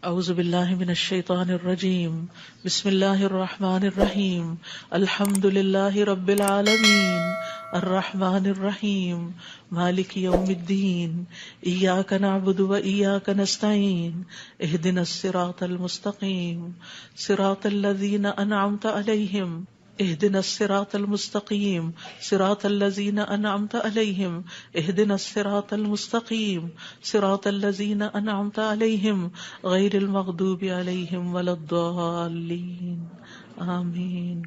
اعوذ باللہ من الشیطان الرجیم بسم اللہ الرحمن الرحیم الحمد للہ رب العالمین الرحمن الرحیم مالک یوم الدین ایاک نعبد و ایاک نستعین اہدنا الصراط المستقیم صراط الذین انعمت علیہم اهدنا الصراط المستقیم صراط الذین انعمت علیہم اهدنا الصراط المستقیم صراط الذین انعمت علیہم غیر المغضوب علیہم ولا الضالین آمین۔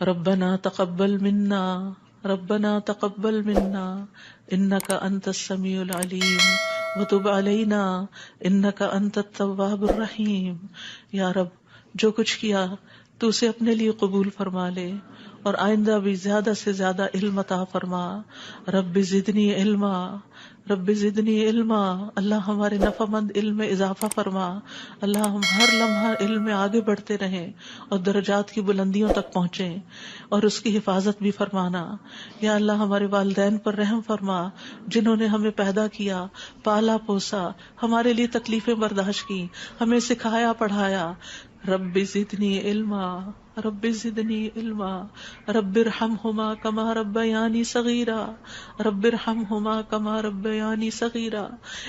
ربنا تقبل منا انک انت السمیع العلیم وتب علینا انک انت التواب الرحیم۔ یا رب، جو کچھ کیا تو اسے اپنے لیے قبول فرما لے اور آئندہ بھی زیادہ سے زیادہ علم عطا فرما۔ رب زدنی علما، اللہ ہمارے نفع مند علم میں اضافہ فرما۔ اللہ ہم ہر لمحہ علم میں آگے بڑھتے رہیں اور درجات کی بلندیوں تک پہنچیں اور اس کی حفاظت بھی فرمانا۔ یا اللہ ہمارے والدین پر رحم فرما، جنہوں نے ہمیں پیدا کیا، پالا پوسا، ہمارے لیے تکلیفیں برداشت کی، ہمیں سکھایا پڑھایا۔ رب زدنی علما رب ارحمہما کما ربیانی صغیرا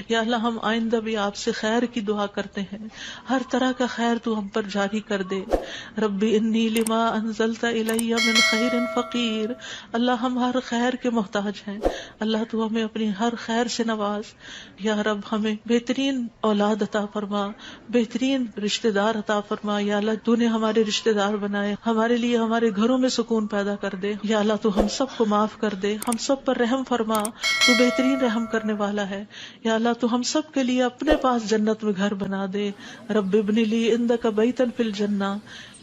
یا اللہ ہم آئندہ بھی آپ سے خیر کی دعا کرتے ہیں، ہر طرح کا خیر تو ہم پر جاری کر دے۔ رب انی لما انزلت الی من خیر فقیر، اللہ ہم ہر خیر کے محتاج ہیں، اللہ تو ہمیں اپنی ہر خیر سے نواز۔ یا رب ہمیں بہترین اولاد عطا فرما، بہترین رشتہ دار عطا فرما۔ یا اللہ تو نے ہمارے رشتہ دار بنائے، ہمارے لیے ہمارے گھروں میں سکون پیدا کر دے۔ یا اللہ تو ہم سب کو معاف کر دے، ہم سب پر رحم فرما، تو بہترین رحم کرنے والا ہے۔ یا اللہ تو ہم سب کے لیے اپنے پاس جنت میں گھر بنا دے۔ رب ابن لی عندک بیتا فی الجنہ،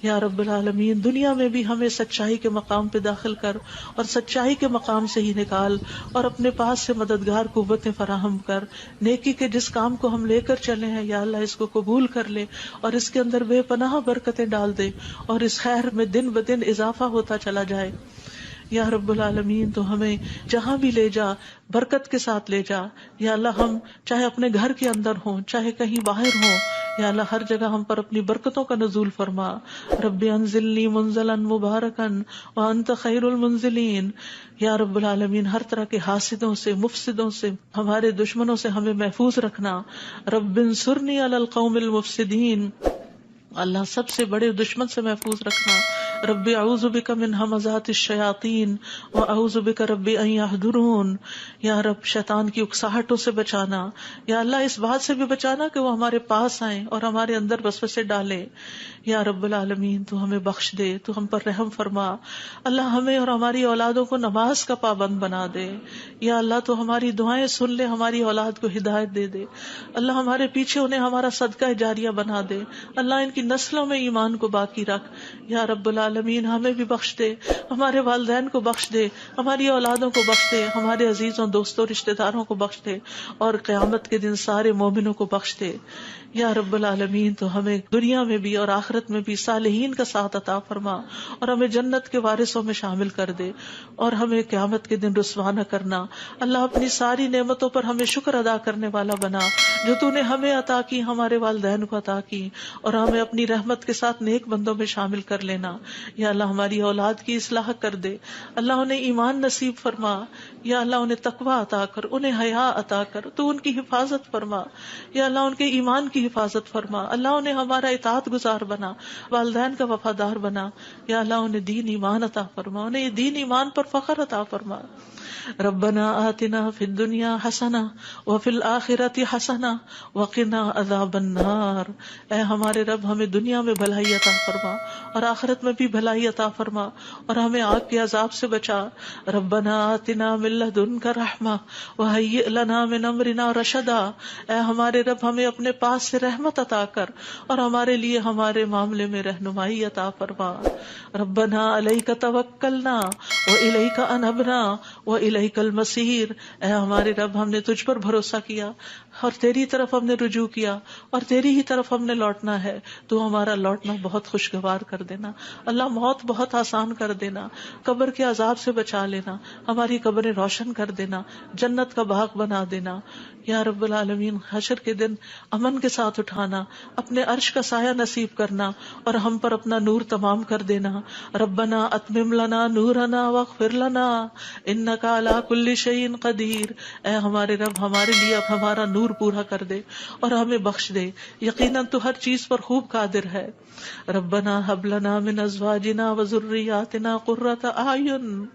یا رب العالمین دنیا میں بھی ہمیں سچائی کے مقام پہ داخل کر اور سچائی کے مقام سے ہی نکال، اور اپنے پاس سے مددگار قوتیں فراہم کر۔ نیکی کے جس کام کو ہم لے کر چلے ہیں یا اللہ اس کو قبول کر لے اور اس کے اندر بے پناہ برکتیں ڈال دے اور اس خیر میں دن بدن اضافہ ہوتا چلا جائے۔ یا رب العالمین تو ہمیں جہاں بھی لے جا برکت کے ساتھ لے جا۔ یا اللہ ہم چاہے اپنے گھر کے اندر ہوں چاہے کہیں باہر ہوں، یا اللہ ہر جگہ ہم پر اپنی برکتوں کا نزول فرما۔ رب انزلنی منزلا مبارکا وانت خیر المنزلین۔ یا رب العالمین ہر طرح کے حاسدوں سے، مفسدوں سے، ہمارے دشمنوں سے ہمیں محفوظ رکھنا۔ رب انصرنی علی القوم المفسدین، اللہ سب سے بڑے دشمن سے محفوظ رکھنا۔ رب اعوذ بک من ہمزات الشیاطین واعوذ بک رب ان یحضرون، یا رب شیطان کی اکساہٹوں سے بچانا۔ یا اللہ اس بات سے بھی بچانا کہ وہ ہمارے پاس آئیں اور ہمارے اندر وسوسے ڈالیں۔ یا رب العالمین تو ہمیں بخش دے، تو ہم پر رحم فرما۔ اللہ ہمیں اور ہماری اولادوں کو نماز کا پابند بنا دے۔ یا اللہ تو ہماری دعائیں سن لے، ہماری اولاد کو ہدایت دے دے۔ اللہ ہمارے پیچھے انہیں ہمارا صدقہ جاریہ بنا دے۔ اللہ ان کی نسلوں میں ایمان کو باقی رکھ۔ یا رب العالمین ہمیں بھی بخش دے، ہمارے والدین کو بخش دے، ہماری اولادوں کو بخش دے، ہمارے عزیزوں دوستوں رشتہ داروں کو بخش دے، اور قیامت کے دن سارے مومنوں کو بخش دے۔ یا رب العالمین تو ہمیں دنیا میں بھی اور آخرت میں بھی صالحین کا ساتھ عطا فرما اور ہمیں جنت کے وارثوں میں شامل کر دے، اور ہمیں قیامت کے دن رسوا نہ کرنا۔ اللہ اپنی ساری نعمتوں پر ہمیں شکر ادا کرنے والا بنا، جو تو نے ہمیں عطا کی، ہمارے والدین کو عطا کی، اور ہمیں اپنی رحمت کے ساتھ نیک بندوں میں شامل کر لینا۔ یا اللہ ہماری اولاد کی اصلاح کر دے، اللہ انہیں ایمان نصیب فرما۔ یا اللہ انہیں تقوی عطا کر، انہیں حیا عطا کر، تو ان کی حفاظت فرما۔ یا اللہ ان کے ایمان کی حفاظت فرما، اللہ انہیں ہمارا اطاعت گزار بنا، والدین کا وفادار بنا۔ یا اللہ انہیں دین ایمان عطا فرما، انہیں دین ایمان پر فخر عطا فرما۔ ربنا آتنا فی الدنیا حسنہ وفی الآخرۃ حسنہ وقنا عذاب النار۔ اے ہمارے رب ہمیں دنیا میں بھلائی عطا فرما اور آخرت میں بھی بھلائی عطا فرما، اور ہمیں آگ کے عذاب سے بچا۔ ربنا آتنا من لدنک رحمہ وہیئ لنا من امرنا رشدا۔ اے ہمارے رب ہمیں اپنے پاس سے رحمت عطا کر اور ہمارے لیے ہمارے معاملے میں رہنمائی عطا فرما۔ ربنا علیک توکلنا والیک انبنا والیک المصیر۔ اے ہمارے رب ہم نے تجھ پر بھروسہ کیا، اور تیری طرف ہم نے رجوع کیا اور تیری ہی طرف ہم نے لوٹنا ہے. تو ہمارا لوٹنا بہت خوشگوار کر دینا. اللہ موت بہت آسان کر دینا, قبر کے عذاب سے بچا لینا, ہماری قبریں روشن کر دینا, جنت کا باغ بنا دینا. یا رب العالمین, حشر کے دن امن کے ساتھ اٹھانا, اپنے عرش کا سایہ نصیب کرنا اور ہم پر اپنا نور تمام کر دینا. ربنا اتمم لنا نورنا واغفر لنا انک علی کل شیء قدیر. اے ہمارے رب, ہمارے لیے اب ہمارا نور پورا کر دے اور ہمیں بخش دے, یقیناً تو ہر چیز پر خوب قادر ہے. ربنا هب لنا من ازواجنا وذرياتنا قرة اعین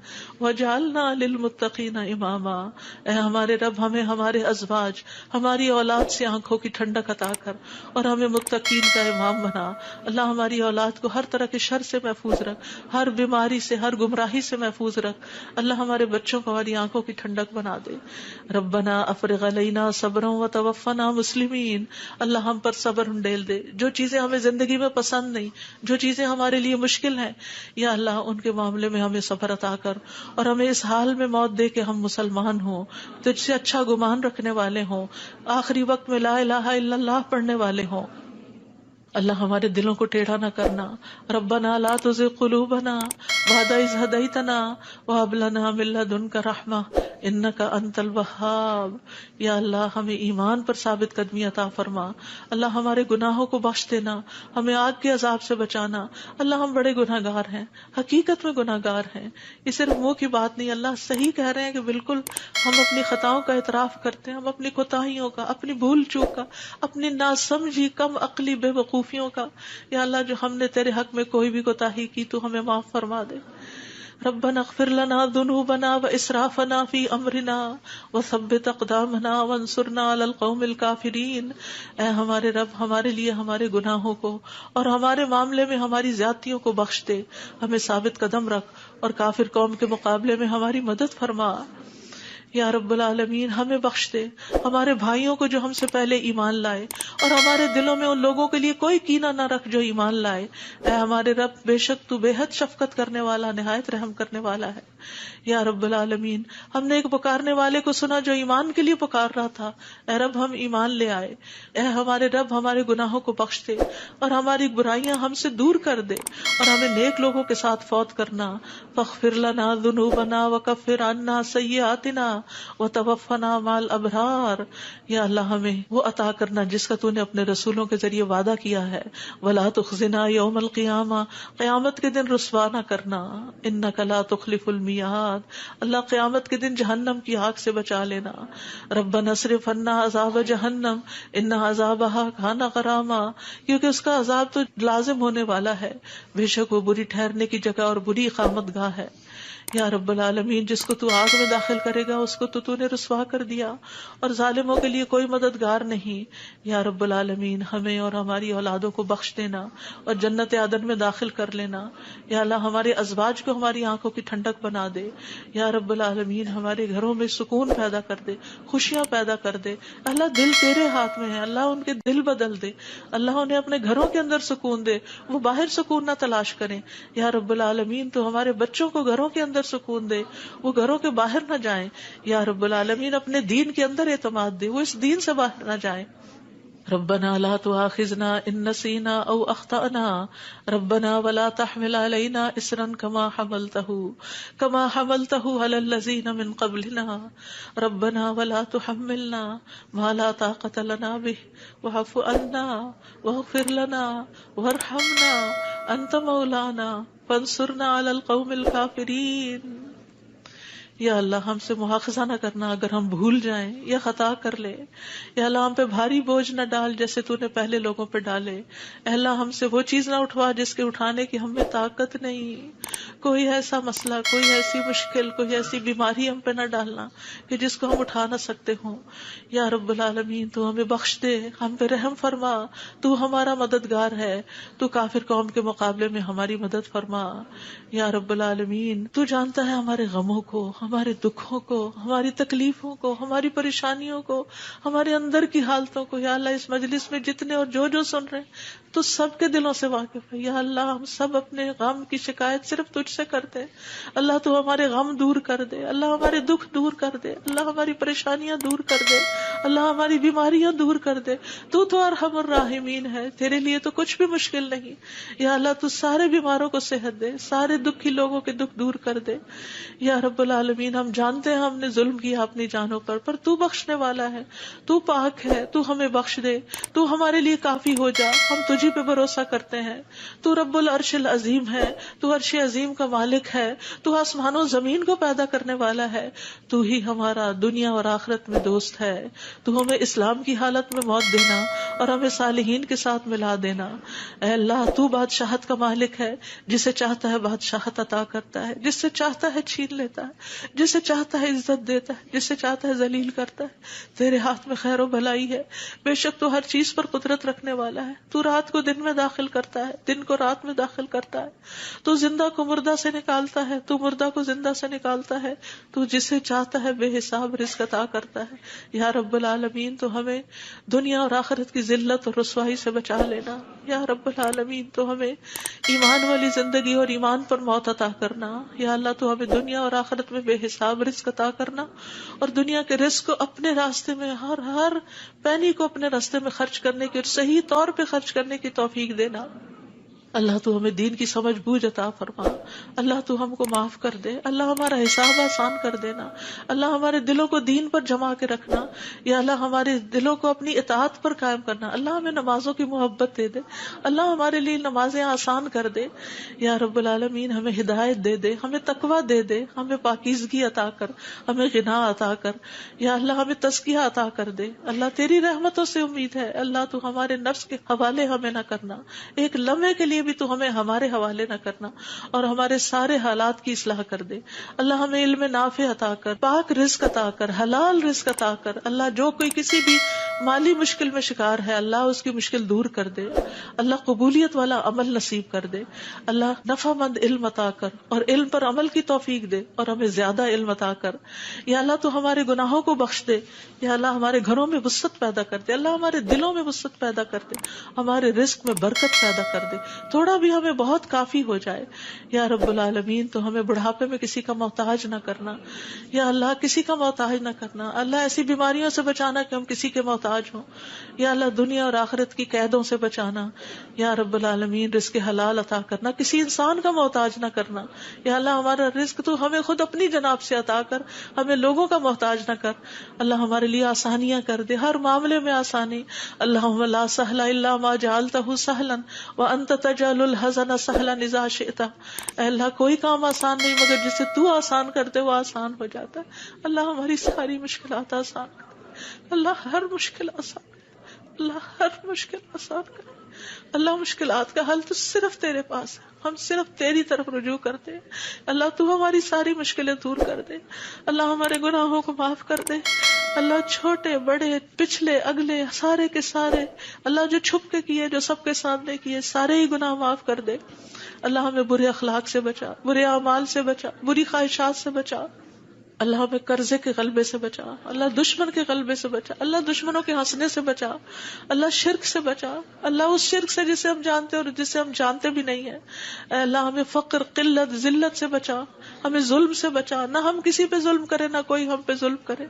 واجعلنا للمتقین اماما. اے ہمارے رب, ہمیں ہمارے ازواج, ہماری اولاد سے آنکھوں کی ٹھنڈک عطا کر اور ہمیں متقین کا امام بنا. اللہ ہماری اولاد کو ہر طرح کے شر سے محفوظ رکھ, ہر بیماری سے, ہر گمراہی سے محفوظ رکھ. اللہ ہمارے بچوں کو ہماری آنکھوں کی ٹھنڈک بنا دے. ربنا افرغ علینا صبرا وتوفنا مسلمین. اللہ ہم پر صبر انڈیل دے. جو چیزیں ہمیں زندگی میں پسند نہیں, جو چیزیں ہمارے لیے مشکل ہیں, یا اللہ ان کے معاملے میں ہمیں صبر عطا کر اور ہمیں اس حال میں موت دے کہ ہم مسلمان ہوں, تجھ سے اچھا گمان رکھنے والے ہوں, آخری وقت میں لا الہ الا اللہ پڑھنے والے ہوں. اللہ ہمارے دلوں کو ٹیڑھا نہ کرنا. ربنا لا تزغ قلوبنا بعد اذ ہدیتنا وہب لنا من لدنک رحمہ انک انت الوہاب. یا اللہ ہمیں ایمان پر ثابت قدمی عطا فرما. اللہ ہمارے گناہوں کو بخش دینا, ہمیں آگ کے عذاب سے بچانا. اللہ ہم بڑے گناہ گار ہیں, حقیقت میں گناہ گار ہیں, یہ صرف منہ کی بات نہیں. اللہ صحیح کہہ رہے ہیں کہ بالکل ہم اپنی خطاؤں کا اعتراف کرتے ہیں, ہم اپنی کوتاہیوں کا, اپنی بھول چوک کا, اپنی ناسمجھی کم عقلی بے وقوفیوں کا. یا اللہ جو ہم نے تیرے حق میں کوئی بھی کوتاہی کی تو ہمیں معاف فرما دے. ربنا اغفر لنا ذنوبنا واسرافنا فی امرنا وثبت اقدامنا وانصرنا علی القوم الکافرین. اے ہمارے رب, ہمارے لیے ہمارے گناہوں کو اور ہمارے معاملے میں ہماری زیادتیوں کو بخش دے, ہمیں ثابت قدم رکھ اور کافر قوم کے مقابلے میں ہماری مدد فرما. یا رب العالمین, ہمیں بخش دے ہمارے بھائیوں کو جو ہم سے پہلے ایمان لائے, اور ہمارے دلوں میں ان لوگوں کے لیے کوئی کینہ نہ رکھ جو ایمان لائے. اے ہمارے رب, بے شک تو بے حد شفقت کرنے والا, نہایت رحم کرنے والا ہے. یا رب العالمین, ہم نے ایک پکارنے والے کو سنا جو ایمان کے لیے پکار رہا تھا. اے رب, ہم ایمان لے آئے. اے ہمارے رب, ہمارے گناہوں کو بخش دے اور ہماری برائیاں ہم سے دور کر دے اور ہمیں نیک لوگوں کے ساتھ فوت کرنا. فاغفر لنا ذنوبنا وکفر عنا سیئاتنا وتوفنا مع الابرار. یا اللہ ہمیں وہ عطا کرنا جس کا تو نے اپنے رسولوں کے ذریعے وعدہ کیا ہے. ولا تخزنا یوم القیامہ, قیامت کے دن رسوا نہ کرنا. انک لا تخلف المیعاد, اللہ قیامت کے دن جہنم کی آگ سے بچا لینا. ربنا اصرف عنا عذاب جہنم ان عذابها کان غراما, کیونکہ اس کا عذاب تو لازم ہونے والا ہے, بے شک وہ بری ٹھہرنے کی جگہ اور بری اقامت گاہ ہے. یا رب العالمین, جس کو تو آگ میں داخل کرے گا اس کو تو نے رسوا کر دیا, اور ظالموں کے لیے کوئی مددگار نہیں. یا رب العالمین, ہمیں اور ہماری اولادوں کو بخش دینا اور جنت عدن میں داخل کر لینا. یا اللہ, ہمارے ازواج کو ہماری آنکھوں کی ٹھنڈک بنا دے. یا رب العالمین, ہمارے گھروں میں سکون پیدا کر دے, خوشیاں پیدا کر دے. اللہ, دل تیرے ہاتھ میں ہے, اللہ ان کے دل بدل دے. اللہ انہیں اپنے گھروں کے اندر سکون دے, وہ باہر سکون نہ تلاش کریں. یا رب العالمین, تو ہمارے بچوں کو گھروں کے اندر سکون دے, وہ گھروں کے باہر نہ جائیں. یا رب العالمین, اپنے دین کے اندر اعتماد دے, وہ اس دین سے باہر نہ جائیں. ربنا لا تؤاخذنا ان نسينا او اخطأنا ربنا ولا تحمل علينا اصرا كما حملته على الذين من قبلنا ربنا ولا تحملنا ما لا طاقة لنا به واعف عنا واغفر لنا وارحمنا انت مولانا فانصرنا على القوم الكافرين. یا اللہ, ہم سے مواخذہ نہ کرنا اگر ہم بھول جائیں یا خطا کر لیں. یا اللہ, ہم پہ بھاری بوجھ نہ ڈال جیسے تو نے پہلے لوگوں پہ ڈالے. اے اللہ, ہم سے وہ چیز نہ اٹھوا جس کے اٹھانے کی ہم میں طاقت نہیں. کوئی ایسا مسئلہ, کوئی ایسی مشکل, کوئی ایسی بیماری ہم پہ نہ ڈالنا کہ جس کو ہم اٹھا نہ سکتے ہوں. یا رب العالمین, تو ہمیں بخش دے, ہم پہ رحم فرما, تو ہمارا مددگار ہے, تو کافر قوم کے مقابلے میں ہماری مدد فرما. یا رب العالمین, تو جانتا ہے ہمارے غموں کو, ہمارے دکھوں کو، ہماری تکلیفوں کو، ہماری پریشانیوں کو، ہمارے اندر کی حالتوں کو یا اللہ اس مجلس میں جتنے اور جو سن رہے ہیں تو سب کے دلوں سے واقف ہے یا اللہ. ہم سب اپنے غم کی شکایت صرف تجھ سے کرتے ہیں. اللہ تو ہمارے غم دور کر دے، اللہ ہمارے دکھ دور کر دے، اللہ ہماری پریشانیاں دور کر دے، اللہ ہماری بیماریاں دور کر دے. تو ارحم الراحمین ہے، تیرے لیے تو کچھ بھی مشکل نہیں. یا اللہ تو سارے بیماروں کو صحت دے، سارے دکھی لوگوں کے دکھ دور کر دے. یا رب العالمین ہم جانتے ہیں ہم نے ظلم کیا اپنی جانوں پر تو بخشنے والا ہے، تو پاک ہے، تو ہمیں بخش دے، تو ہمارے لیے کافی ہو جا. ہم تجھی پہ بھروسہ کرتے ہیں. تو رب العرش العظیم ہے، تو عرش عظیم کا مالک ہے، تو آسمان و زمین کو پیدا کرنے والا ہے. تو ہی ہمارا دنیا اور آخرت میں دوست ہے. تو ہمیں اسلام کی حالت میں موت دینا اور ہمیں صالحین کے ساتھ ملا دینا. اے اللہ تو بادشاہت کا مالک ہے، جسے چاہتا ہے بادشاہت عطا کرتا ہے، جس سے چاہتا ہے چھین لیتا ہے، جسے چاہتا ہے عزت دیتا ہے، جسے چاہتا ہے ذلیل کرتا ہے. تیرے ہاتھ میں خیر و بھلائی ہے. بے شک تو ہر چیز پر قدرت رکھنے والا ہے. تو رات کو دن میں داخل کرتا ہے، دن کو رات میں داخل کرتا ہے. تو زندہ کو مردہ سے نکالتا ہے، تو مردہ کو زندہ سے نکالتا ہے. تو جسے چاہتا ہے بے حساب رزق عطا کرتا ہے. یا رب العالمین تو ہمیں دنیا اور آخرت کی ذلت اور رسوائی سے بچا لینا. یا رب العالمین تو ہمیں ایمان والی زندگی اور ایمان پر موت عطا کرنا. یا اللہ تو ہمیں دنیا اور آخرت میں بے حساب رزق عطا کرنا اور دنیا کے رزق کو اپنے راستے میں ہر پینی کو اپنے راستے میں خرچ کرنے کی اور صحیح طور پہ خرچ کرنے کی توفیق دینا. اللہ تو ہمیں دین کی سمجھ بوجھ عطا فرما. اللہ تو ہم کو معاف کر دے. اللہ ہمارا حساب آسان کر دینا. اللہ ہمارے دلوں کو دین پر جما کے رکھنا. یا اللہ ہمارے دلوں کو اپنی اطاعت پر قائم کرنا. اللہ ہمیں نمازوں کی محبت دے دے. اللہ ہمارے لیے نمازیں آسان کر دے. یا رب العالمین ہمیں ہدایت دے دے، ہمیں تقویٰ دے دے، ہمیں پاکیزگی عطا کر، ہمیں غنا عطا کر. یا اللہ ہمیں تزکیہ عطا کر دے. اللہ تیری رحمتوں سے امید ہے. اللہ تو ہمارے نفس کے حوالے ہمیں نہ کرنا، ایک لمحے کے لیے بھی تو ہمیں ہمارے حوالے نہ کرنا اور ہمارے سارے حالات کی اصلاح کر دے. اللہ ہمیں علم نافع عطا کر، پاک رزق عطا کر، حلال رزق عطا کر. اللہ جو کوئی کسی بھی مالی مشکل میں شکار ہے اللہ اس کی مشکل دور کر دے. اللہ قبولیت والا عمل نصیب کر دے. اللہ نفع مند علم عطا کر اور علم پر عمل کی توفیق دے اور ہمیں زیادہ علم عطا کر. یا اللہ تو ہمارے گناہوں کو بخش دے. یا اللہ ہمارے گھروں میں وسعت پیدا کر دے. اللہ ہمارے دلوں میں وسعت پیدا کر دے، ہمارے رزق میں برکت پیدا کر دے. تھوڑا بھی ہمیں بہت کافی ہو جائے. یا رب العالمین تو ہمیں بڑھاپے میں کسی کا محتاج نہ کرنا. یا اللہ کسی کا محتاج نہ کرنا. اللہ ایسی بیماریوں سے بچانا کہ ہم کسی کے محتاج ہوں. یا اللہ دنیا اور آخرت کی قیدوں سے بچانا. یا رب العالمین رزق حلال عطا کرنا، کسی انسان کا محتاج نہ کرنا. یا اللہ ہمارا رزق تو ہمیں خود اپنی جناب سے عطا کر، ہمیں لوگوں کا محتاج نہ کر. اللہ ہمارے لیے آسانیاں کر دے، ہر معاملے میں آسانی. اللہم لا سہل الا ما جعلتہ سہلا وانت تجعل الحزن سہلا اذا شئت. اے اللہ کوئی کام آسان نہیں مگر جسے تو آسان کرتے وہ آسان ہو جاتا ہے. اللہ ہماری ساری مشکلات آسان کر. اللہ ہر مشکل آسان کر. اللہ ہر مشکل آسان کر. اللہ مشکلات کا حل تو صرف تیرے پاس ہے، ہم صرف تیری طرف رجوع کرتے ہیں. اللہ تو ہماری ساری مشکلیں دور کر دے. اللہ ہمارے گناہوں کو معاف کر دے. اللہ چھوٹے بڑے پچھلے اگلے سارے کے سارے، اللہ جو چھپ کے کیے جو سب کے سامنے کیے سارے ہی گناہ معاف کر دے. اللہ ہمیں برے اخلاق سے بچا، برے اعمال سے بچا، بری خواہشات سے بچا. اللہ ہمیں قرضے کے غلبے سے بچا. اللہ دشمن کے غلبے سے بچا. اللہ دشمنوں کے ہنسنے سے بچا. اللہ شرک سے بچا. اللہ اس شرک سے جسے ہم جانتے اور جسے ہم جانتے بھی نہیں ہیں. اے اللہ ہمیں فقر، قلت، ذلت سے بچا. ہمیں ظلم سے بچا، نہ ہم کسی پہ ظلم کرے نہ کوئی ہم پہ ظلم کرے.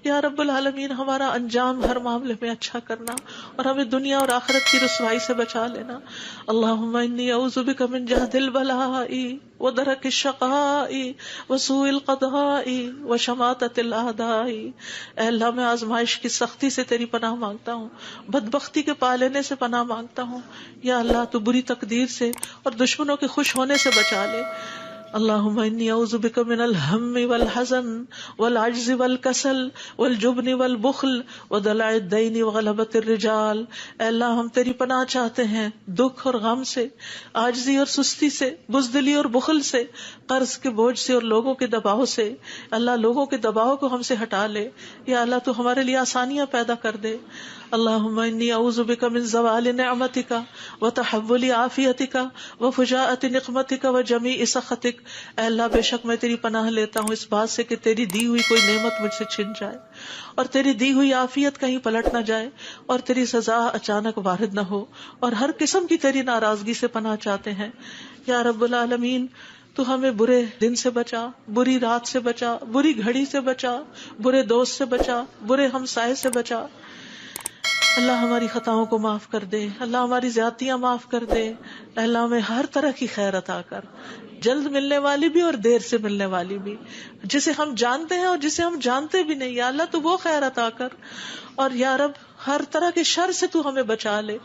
یا رب العالمین ہمارا انجام ہر معاملے میں اچھا کرنا اور ہمیں دنیا اور آخرت کی رسوائی سے بچا لینا. اللہم انی اعوذ بک من جہد البلاء ودرک الشقاء وسوء القضاء وشماتۃ الاعداء. اے اللہ میں آزمائش کی سختی سے تیری پناہ مانگتا ہوں، بدبختی کے پا لینے سے پناہ مانگتا ہوں. یا اللہ تو بری تقدیر سے اور دشمنوں کے خوش ہونے سے بچا لے. اللہم انی اعوذ بک من الہم والحزن والعجز والکسل والجبن والبخل ودلع الدین وغلبۃ الرجال. اے اللہ ہم تیری پناہ چاہتے ہیں دکھ اور غم سے، عاجزی اور سستی سے، بزدلی اور بخل سے، قرض کے بوجھ سے اور لوگوں کے دباؤ سے. اللہ لوگوں کے دباؤ کو ہم سے ہٹا لے. یا اللہ تو ہمارے لیے آسانیاں پیدا کر دے. اللہم انی اعوذ بک من زوال نعمتک وتحول عافیتک وفجاءۃ نقمتک وجمیع سخطک بک، اے اللہ بے شک میں تیری پناہ لیتا ہوں اس بات سے کہ تیری دی ہوئی کوئی نعمت مجھ سے چھن جائے اور تیری دی ہوئی عافیت کہیں پلٹ نہ جائے اور تیری سزا اچانک وارد نہ ہو، اور ہر قسم کی تیری ناراضگی سے پناہ چاہتے ہیں یا رب العالمین۔ تو ہمیں برے دن سے بچا، بری رات سے بچا، بری گھڑی سے بچا، برے دوست سے بچا، برے ہمسائے سے بچا۔ اللہ ہماری خطاؤں کو معاف کر دے، اللہ ہماری زیادتیاں معاف کر دے، اللہ ہمیں ہر طرح کی خیر عطا کر، جلد ملنے والی بھی اور دیر سے ملنے والی بھی، جسے ہم جانتے ہیں اور جسے ہم جانتے بھی نہیں، یا اللہ تو وہ خیر عطا کر، اور یا رب ہر طرح کے شر سے تو ہمیں بچا لے،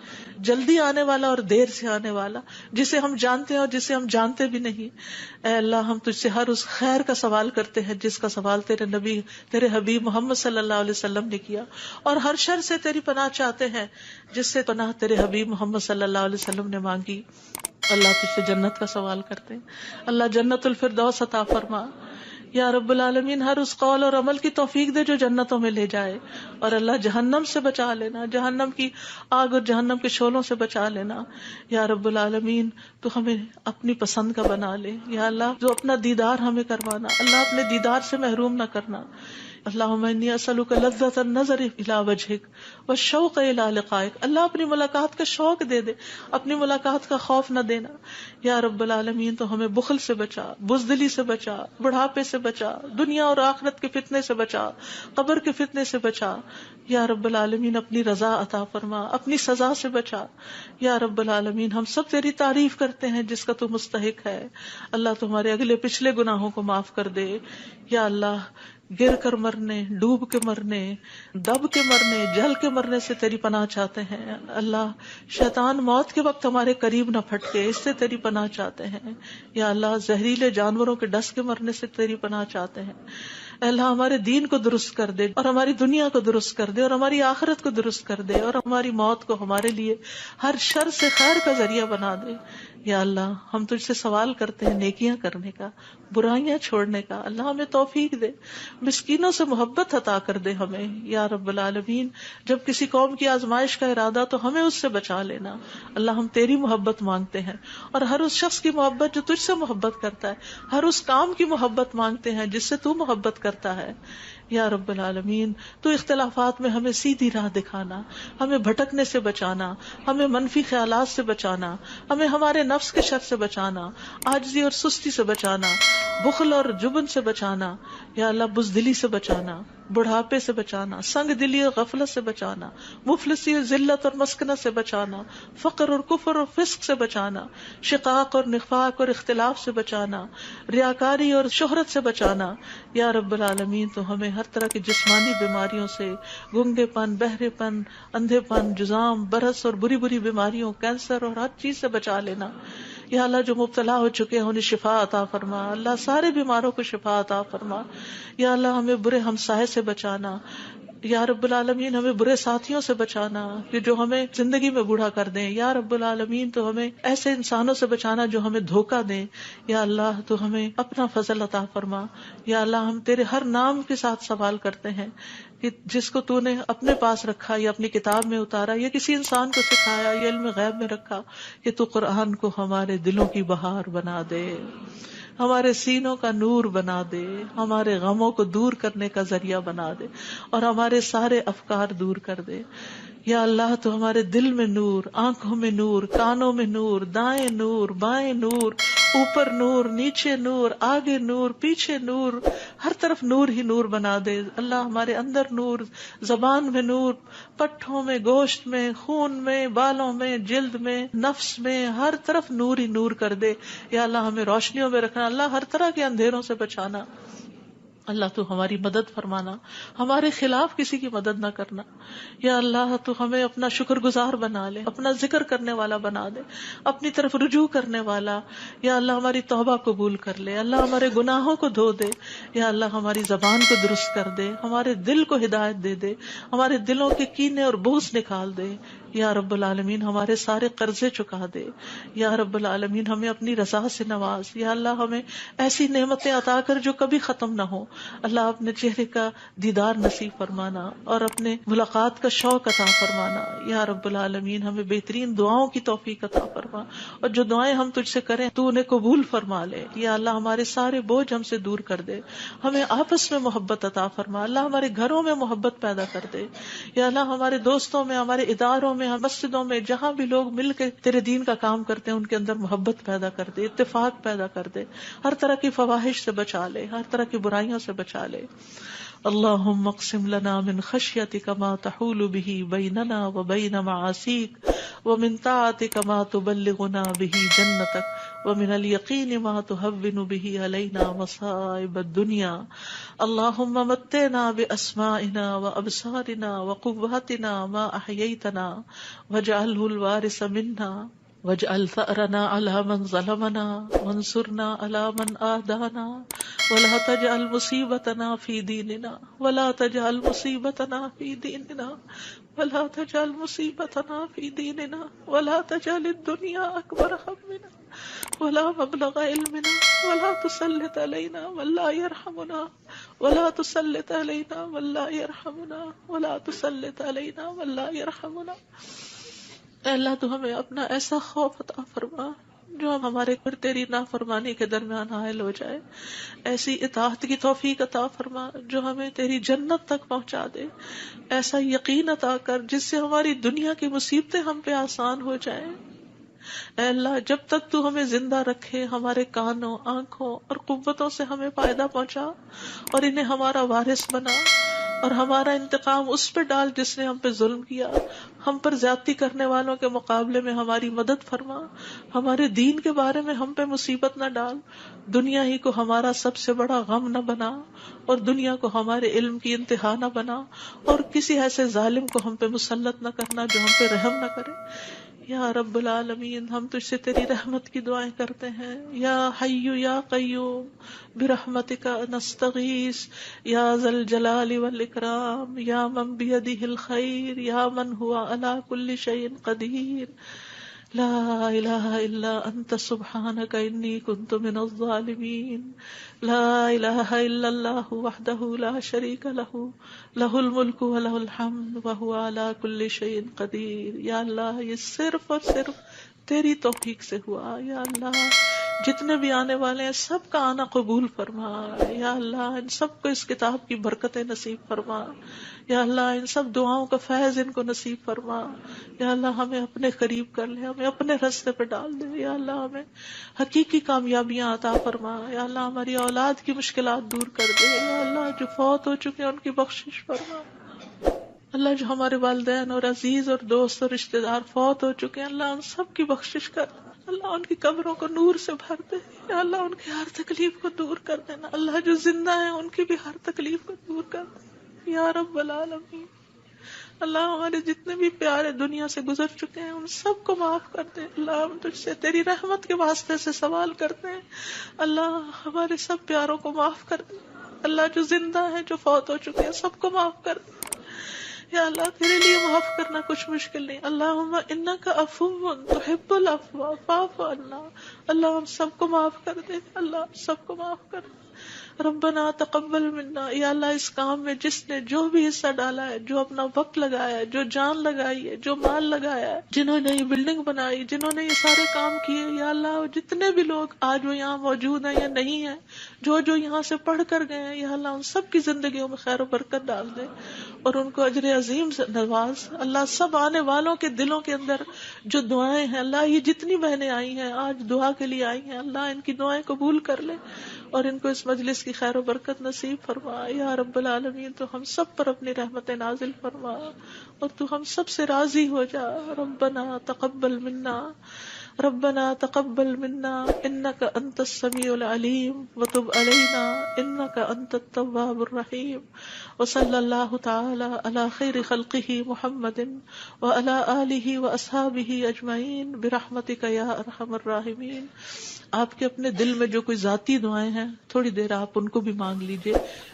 جلدی آنے والا اور دیر سے آنے والا، جسے ہم جانتے ہیں اور جسے ہم جانتے بھی نہیں۔ اے اللہ ہم تجھ سے ہر اس خیر کا سوال کرتے ہیں جس کا سوال تیرے نبی، تیرے حبیب محمد صلی اللہ علیہ وسلم نے کیا، اور ہر شر سے تیری پناہ چاہتے ہیں جس سے پناہ تیرے حبیب محمد صلی اللہ علیہ وسلم نے مانگی۔ اللہ تجھ سے جنت کا سوال کرتے ہیں، اللہ جنت الفردوس عطا فرما یا رب العالمین، ہر اس قول اور عمل کی توفیق دے جو جنتوں میں لے جائے، اور اللہ جہنم سے بچا لینا، جہنم کی آگ اور جہنم کے شعلوں سے بچا لینا یا رب العالمین۔ تو ہمیں اپنی پسند کا بنا لے یا اللہ، جو اپنا دیدار ہمیں کروانا، اللہ اپنے دیدار سے محروم نہ کرنا۔ اللہم انی اسألک لذۃ النظر الی وجہک والشوق الی لقائک، اللہ اپنی ملاقات کا شوق دے دے، اپنی ملاقات کا خوف نہ دینا یا رب العالمین۔ تو ہمیں بخل سے بچا، بزدلی سے بچا، بڑھاپے سے بچا، دنیا اور آخرت کے فتنے سے بچا، قبر کے فتنے سے بچا یا رب العالمین۔ اپنی رضا عطا فرما، اپنی سزا سے بچا یا رب العالمین۔ ہم سب تیری تعریف کرتے ہیں جس کا تو مستحق ہے، اللہ تمہارے اگلے پچھلے گناہوں کو معاف کر دے یا اللہ۔ گر کر مرنے، ڈوب کے مرنے، دب کے مرنے، جل کے مرنے سے تیری پناہ چاہتے ہیں اللہ۔ شیطان موت کے وقت ہمارے قریب نہ پھٹکے، اس سے تیری پناہ چاہتے ہیں یا اللہ۔ زہریلے جانوروں کے ڈس کے مرنے سے تیری پناہ چاہتے ہیں اے اللہ۔ ہمارے دین کو درست کر دے اور ہماری دنیا کو درست کر دے اور ہماری آخرت کو درست کر دے، اور ہماری موت کو ہمارے لیے ہر شر سے خیر کا ذریعہ بنا دے یا اللہ۔ ہم تجھ سے سوال کرتے ہیں نیکیاں کرنے کا، برائیاں چھوڑنے کا، اللہ ہمیں توفیق دے، مسکینوں سے محبت عطا کر دے ہمیں یا رب العالمین۔ جب کسی قوم کی آزمائش کا ارادہ تو ہمیں اس سے بچا لینا اللہ۔ ہم تیری محبت مانگتے ہیں، اور ہر اس شخص کی محبت جو تجھ سے محبت کرتا ہے، ہر اس کام کی محبت مانگتے ہیں جس سے تو محبت کرتا ہے یا رب العالمین۔ تو اختلافات میں ہمیں سیدھی راہ دکھانا، ہمیں بھٹکنے سے بچانا، ہمیں منفی خیالات سے بچانا، ہمیں ہمارے نفس کے شر سے بچانا، عاجزی اور سستی سے بچانا، بخل اور جبن سے بچانا یا اللہ، بزدلی سے بچانا، بڑھاپے سے بچانا، سنگ دلی اور غفلت سے بچانا، مفلسی اور ذلت اور مسکنت سے بچانا، فقر اور کفر اور فسق سے بچانا، شقاق اور نفاق اور اختلاف سے بچانا، ریاکاری اور شہرت سے بچانا یا رب العالمین۔ تو ہمیں ہر طرح کی جسمانی بیماریوں سے، گنگے پن، بہرے پن، اندھے پن، جزام، برس اور بری بری بیماریوں، کینسر اور ہر چیز سے بچا لینا یا اللہ۔ جو مبتلا ہو چکے ہیں انہیں شفا عطا فرما اللہ، سارے بیماروں کو شفا عطا فرما یا اللہ۔ ہمیں برے ہمسائے سے بچانا یا رب العالمین، ہمیں برے ساتھیوں سے بچانا کہ جو ہمیں زندگی میں بوڑھا کر دیں یا رب العالمین۔ تو ہمیں ایسے انسانوں سے بچانا جو ہمیں دھوکہ دیں یا اللہ۔ تو ہمیں اپنا فضل عطا فرما یا اللہ۔ ہم تیرے ہر نام کے ساتھ سوال کرتے ہیں کہ جس کو تو نے اپنے پاس رکھا یا اپنی کتاب میں اتارا یا کسی انسان کو سکھایا یا علم غیب میں رکھا، کہ تو قرآن کو ہمارے دلوں کی بہار بنا دے، ہمارے سینوں کا نور بنا دے، ہمارے غموں کو دور کرنے کا ذریعہ بنا دے، اور ہمارے سارے افکار دور کر دے یا اللہ۔ تو ہمارے دل میں نور، آنکھوں میں نور، کانوں میں نور، دائیں نور، بائیں نور، اوپر نور، نیچے نور، آگے نور، پیچھے نور، ہر طرف نور ہی نور بنا دے اللہ۔ ہمارے اندر نور، زبان میں نور، پٹھوں میں، گوشت میں، خون میں، بالوں میں، جلد میں، نفس میں، ہر طرف نور ہی نور کر دے یا اللہ۔ ہمیں روشنیوں میں رکھنا اللہ، ہر طرح کے اندھیروں سے بچانا اللہ۔ تو ہماری مدد فرمانا، ہمارے خلاف کسی کی مدد نہ کرنا یا اللہ۔ تو ہمیں اپنا شکر گزار بنا لے، اپنا ذکر کرنے والا بنا دے، اپنی طرف رجوع کرنے والا یا اللہ۔ ہماری توبہ قبول کر لے اللہ، ہمارے گناہوں کو دھو دے یا اللہ۔ ہماری زبان کو درست کر دے، ہمارے دل کو ہدایت دے دے، ہمارے دلوں کے کینے اور بغض نکال دے یا رب العالمین ہمارے سارے قرضے چکا دے. یا رب العالمین ہمیں اپنی رضا سے نواز. یا اللہ ہمیں ایسی نعمتیں عطا کر جو کبھی ختم نہ ہو. اللہ اپنے چہرے کا دیدار نصیب فرمانا اور اپنے ملاقات کا شوق عطا فرمانا. یا رب العالمین ہمیں بہترین دعاؤں کی توفیق عطا فرما، اور جو دعائیں ہم تجھ سے کریں تو انہیں قبول فرما لے. یا اللہ ہمارے سارے بوجھ ہم سے دور کر دے، ہمیں آپس میں محبت عطا فرما. اللہ ہمارے گھروں میں محبت پیدا کر دے. یا اللہ ہمارے دوستوں میں، ہمارے اداروں میں، مسجدوں میں، جہاں بھی لوگ مل کے تیرے دین کا کام کرتے ہیں ان کے اندر محبت پیدا کر دے، اتفاق پیدا کر دے. ہر طرح کی فواحش سے بچا لے، ہر طرح کی برائیوں سے بچا لے. اللہم اقسم لنا من خشیتک ما تحول به بیننا وبین معاصیک ومن طاعتک ما تبلغنا به جنتک ومن الیقین ما تهون به علینا مصائب الدنیا. اللہم متعنا باسمائنا وابصارنا وقواتنا ما احییتنا واجعله الوارث منا واجعل ثأرنا على من ظلمنا وانصرنا على من آدانا ولا تجعل مصیبتنا فی دیننا ولا تجعل مصیبتنا فی دیننا ولا تجعل مصیبتنا فی دیننا ولا تجعل الدنیا اکبر همنا ولا مبلغ علمنا ولا تسلط علینا من لا يرحمنا ولا تسلط علینا من لا يرحمنا ولا تسلط علینا من لا يرحمنا. اے اللہ تو ہمیں اپنا ایسا خوف عطا فرما جو ہمارے اور تیری نافرمانی کے درمیان حائل ہو جائے. ایسی اطاعت کی توفیق عطا فرما جو ہمیں تیری جنت تک پہنچا دے. ایسا یقین عطا کر جس سے ہماری دنیا کی مصیبتیں ہم پہ آسان ہو جائیں. اے اللہ جب تک تو ہمیں زندہ رکھے ہمارے کانوں، آنکھوں اور قوتوں سے ہمیں فائدہ پہنچا اور انہیں ہمارا وارث بنا، اور ہمارا انتقام اس پہ ڈال جس نے ہم پہ ظلم کیا. ہم پر زیادتی کرنے والوں کے مقابلے میں ہماری مدد فرما. ہمارے دین کے بارے میں ہم پہ مصیبت نہ ڈال. دنیا ہی کو ہمارا سب سے بڑا غم نہ بنا، اور دنیا کو ہمارے علم کی انتہا نہ بنا، اور کسی ایسے ظالم کو ہم پہ مسلط نہ کرنا جو ہم پہ رحم نہ کرے. یا رب العالمین ہم تجھ سے تیری رحمت کی دعائیں کرتے ہیں. یا حی یا قیوم برحمتک نستغیث یا ذا الجلال والاکرام یا من بیدہ الخیر یا من ہوا علی کل شیء قدیر. لا الہ الا انت سبحانک انی کنت من الظالمین. لا الہ الا اللہ وحدہ لا شریک لہ لہ الملک ولہ الحمد وہو علی کل شیء قدیر. یا اللہ یہ صرف اور صرف تیری توفیق سے ہوا. یا اللہ جتنے بھی آنے والے ہیں سب کا آنا قبول فرما. یا اللہ ان سب کو اس کتاب کی برکتیں نصیب فرما. یا اللہ ان سب دعاؤں کا فیض ان کو نصیب فرما. یا اللہ ہمیں اپنے قریب کر لے، ہمیں اپنے راستے پہ ڈال دے. یا اللہ ہمیں حقیقی کامیابیاں عطا فرما. یا اللہ ہماری اولاد کی مشکلات دور کر دے. یا اللہ جو فوت ہو چکے ہیں ان کی بخشش فرما. اللہ جو ہمارے والدین اور عزیز اور دوست اور رشتہ دار فوت ہو چکے ہیں اللہ ان سب کی بخشش کر. اللہ ان کی قبروں کو نور سے بھر دے. یا اللہ ان کی ہر تکلیف کو دور کر دینا. اللہ جو زندہ ہیں ان کی بھی ہر تکلیف کو دور کر دے یا رب العالمین. اللہ ہمارے جتنے بھی پیارے دنیا سے گزر چکے ہیں ان سب کو معاف کر دے. اللہ ہم تجھ سے تیری رحمت کے واسطے سے سوال کرتے ہیں، اللہ ہمارے سب پیاروں کو معاف کر دے. اللہ جو زندہ ہیں جو فوت ہو چکے ہیں سب کو معاف کر دے. یا اللہ تیرے لیے معاف کرنا کچھ مشکل نہیں. اللہم انک عفو تحب العفو فاعف عنا. اللہ ہم سب کو معاف کر دے. اللہ سب کو معاف کر دے. ربنا تقبل منا. یا اللہ اس کام میں جس نے جو بھی حصہ ڈالا ہے، جو اپنا وقت لگایا ہے، جو جان لگائی ہے، جو مال لگایا ہے، جنہوں نے یہ بلڈنگ بنائی، جنہوں نے یہ سارے کام کیے، یا اللہ جتنے بھی لوگ آج وہ یہاں موجود ہیں یا نہیں ہیں، جو یہاں سے پڑھ کر گئے ہیں، یا اللہ ان سب کی زندگیوں میں خیر و برکت ڈال دے اور ان کو اجر عظیم سے نواز. اللہ سب آنے والوں کے دلوں کے اندر جو دعائیں ہیں، اللہ یہ جتنی بہنیں آئی ہیں آج دعا کے لیے آئی ہیں، اللہ ان کی دعائیں قبول کر لے اور ان کو اس مجلس کی خیر و برکت نصیب فرما. یا رب العالمین تو ہم سب پر اپنی رحمت نازل فرما اور تو ہم سب سے راضی ہو جا. ربنا تقبل منا ربنا تقبل منا انك انت السميع العليم وتب علينا انك انت التواب الرحيم. وصلى الله تعالى على خير خلقه محمد وعلى آله واصحابه اجمعين برحمتك يا ارحم الراحمين. آپ کے اپنے دل میں جو کوئی ذاتی دعائیں ہیں تھوڑی دیر آپ ان کو بھی مانگ لیجئے،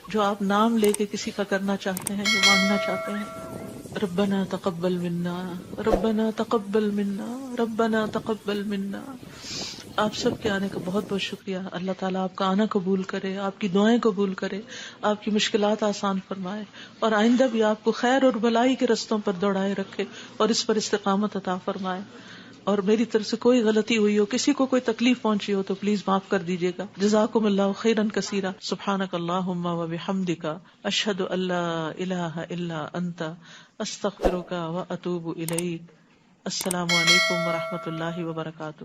جو آپ نام لے کے کسی کا کرنا چاہتے ہیں، جو مانگنا چاہتے ہیں. ربنا تقبل منا، ربنا تقبل منا، ربنا تقبل منا. آپ سب کے آنے کا بہت بہت شکریہ. اللہ تعالیٰ آپ کا آنا قبول کرے، آپ کی دعائیں قبول کرے، آپ کی مشکلات آسان فرمائے، اور آئندہ بھی آپ کو خیر اور بھلائی کے رستوں پر دوڑائے رکھے اور اس پر استقامت عطا فرمائے. اور میری طرف سے کوئی غلطی ہوئی ہو، کسی کو کوئی تکلیف پہنچی ہو تو پلیز معاف کر دیجیے گا. جزاکم اللہ خیرا کثیرا. سبحانک اللہم و بحمدک، اشہد ان لا الہ الا انت، استغفرک و اتوب الیک. السلام علیکم و رحمۃ اللہ وبرکاتہ.